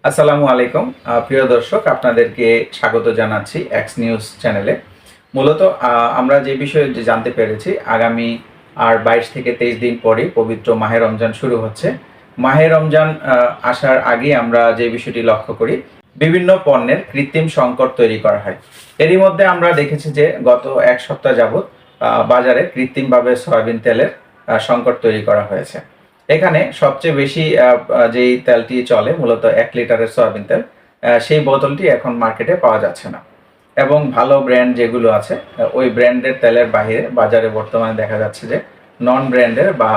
আসসালামু আলাইকুম প্রিয় দর্শক, আপনাদেরকে স্বাগত জানাচ্ছি এক্স নিউজ চ্যানেলে। মূলত আমরা যে বিষয়ে জানতে পেরেছি, আগামী আর 22 থেকে 23 দিন পরে পবিত্র মাহে রমজান শুরু হচ্ছে। মাহে রমজান আসার আগে আমরা যে বিষয়টি লক্ষ্য করি, বিভিন্ন পণ্যের কৃত্রিম সংকট তৈরি করা হয়। এরই মধ্যে আমরা দেখেছি যে গত এক সপ্তাহ যাবৎ বাজারে কৃত্রিমভাবে সয়াবিন তেলের সংকট তৈরি করা হয়েছে। এখানে সবচেয়ে বেশি যেই তেলটি চলে, মূলত 1 লিটারের সয়াবিন তেল, সেই বোতলটি এখন মার্কেটে পাওয়া যাচ্ছে না। এবং ভালো ব্র্যান্ড যেগুলো আছে, ওই ব্র্যান্ডের তেলের বাহিরে বাজারে বর্তমানে দেখা যাচ্ছে যে নন ব্র্যান্ডের বা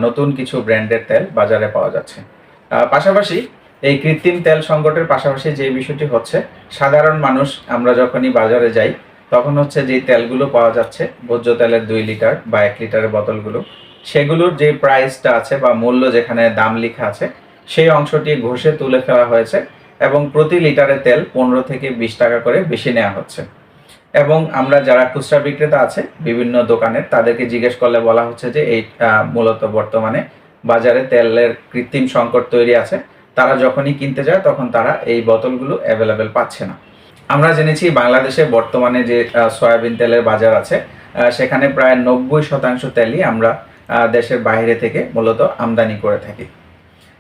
নতুন কিছু ব্র্যান্ডের তেল বাজারে পাওয়া যাচ্ছে। পাশাপাশি এই কৃত্রিম তেল সংকটের পাশাপাশি যে বিষয়টি হচ্ছে, সাধারণ মানুষ আমরা যখনই বাজারে যাই তখন হচ্ছে যেই তেলগুলো পাওয়া যাচ্ছে, ভোজ্য তেলের 2 লিটার বা 1 লিটারের বোতলগুলো, সেগুলোর যে প্রাইসটা আছে বা মূল্য যেখানে দাম লেখা আছে, সেই অংশটি ঘষে তুলে ফেলা হয়েছে এবং প্রতি লিটারে তেল 15 থেকে 20 টাকা করে বেশি নেওয়া হচ্ছে। এবং আমরা যারা খুচরা বিক্রেতা আছে বিভিন্ন দোকানের, তাদেরকে জিজ্ঞেস করলে বলা হচ্ছে যে এই মূলত বর্তমানে বাজারে তেলের কৃত্রিম সংকট তৈরি আছে। তারা যখনই কিনতে যায় তখন তারা এই বোতলগুলো অ্যাভেলেবেল পাচ্ছে না। আমরা জেনেছি বাংলাদেশে বর্তমানে যে সয়াবিন তেলের বাজার আছে, সেখানে প্রায় 90% তেলই আমরা দেশের বাইরে থেকে মূলত আমদানি করে থাকি।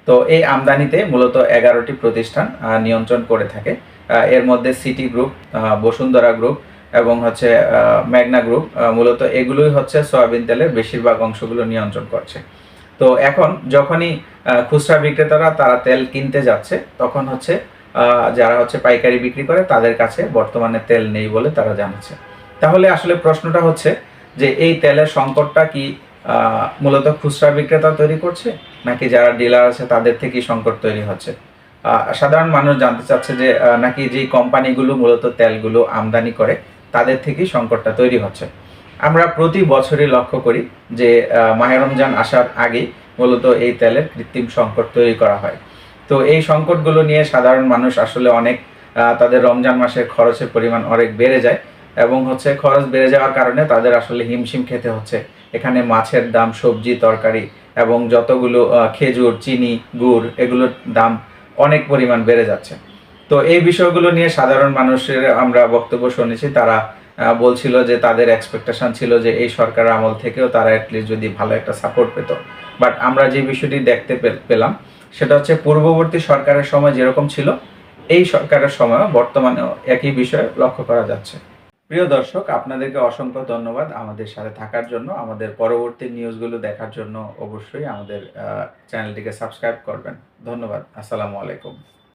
তো এই আমদানিতে মূলত 11টি প্রতিষ্ঠান নিয়ন্ত্রণ করে থাকে। এর মধ্যে সিটি গ্রুপ, বসুন্ধরা গ্রুপ এবং হচ্ছে মেঘনা গ্রুপ, মূলত এগুলোই হচ্ছে সয়াবিন তেলের বেশিরভাগ অংশগুলো নিয়ন্ত্রণ করছে। তো এখন যখনই খুচরা বিক্রেতারা তারা তেল কিনতে যাচ্ছে, তখন হচ্ছে যারা হচ্ছে পাইকারি বিক্রি করে তাদের কাছে বর্তমানে তেল নেই বলে তারা জানাচ্ছে। তাহলে আসলে প্রশ্নটা হচ্ছে যে এই তেলের সংকটটা কি মূলত খুচরা বিক্রেতা তৈরি করছে, নাকি যারা ডিলার আছে তাদের থেকেই সংকট তৈরি হচ্ছে? সাধারণ মানুষ জানতে চাচ্ছে যে নাকি যেই কোম্পানিগুলো মূলত তেলগুলো আমদানি করে তাদের থেকেই সংকটটা তৈরি হচ্ছে। আমরা প্রতি বছরই লক্ষ্য করি যে মাহে রমজান আসার আগেই মূলত এই তেলের কৃত্রিম সংকট তৈরি করা হয়। তো এই সংকটগুলো নিয়ে সাধারণ মানুষ আসলে অনেক তাদের রমজান মাসের খরচের পরিমাণ অনেক বেড়ে যায় এবং হচ্ছে খরচ বেড়ে যাওয়ার কারণে তাদের আসলে হিমশিম খেতে হচ্ছে। এখানে মাছের দাম, সবজি, তরকারি এবং যতগুলো খেজুর, চিনি, গুড়, এগুলোর দাম অনেক পরিমাণ বেড়ে যাচ্ছে। তো এই বিষয়গুলো নিয়ে সাধারণ মানুষের আমরা বক্তব্য শুনেছি। তারা বলছিল যে তাদের এক্সপেকটেশন ছিল যে এই সরকারের আমল থেকেও তারা অ্যাটলিস্ট যদি ভালো একটা সাপোর্ট পেত। বাট আমরা যে বিষয়টি দেখতে পেলাম, সেটা হচ্ছে পূর্ববর্তী সরকারের সময় যেরকম ছিল, এই সরকারের সময়ও বর্তমানেও একই বিষয় লক্ষ্য করা যাচ্ছে। প্রিয় দর্শক, আপনাদেরকে অসংখ্য ধন্যবাদ আমাদের সাথে থাকার জন্য। আমাদের পরবর্তী নিউজগুলো দেখার জন্য অবশ্যই আমাদের চ্যানেলটিকে সাবস্ক্রাইব করবেন। ধন্যবাদ। আসসালামু আলাইকুম।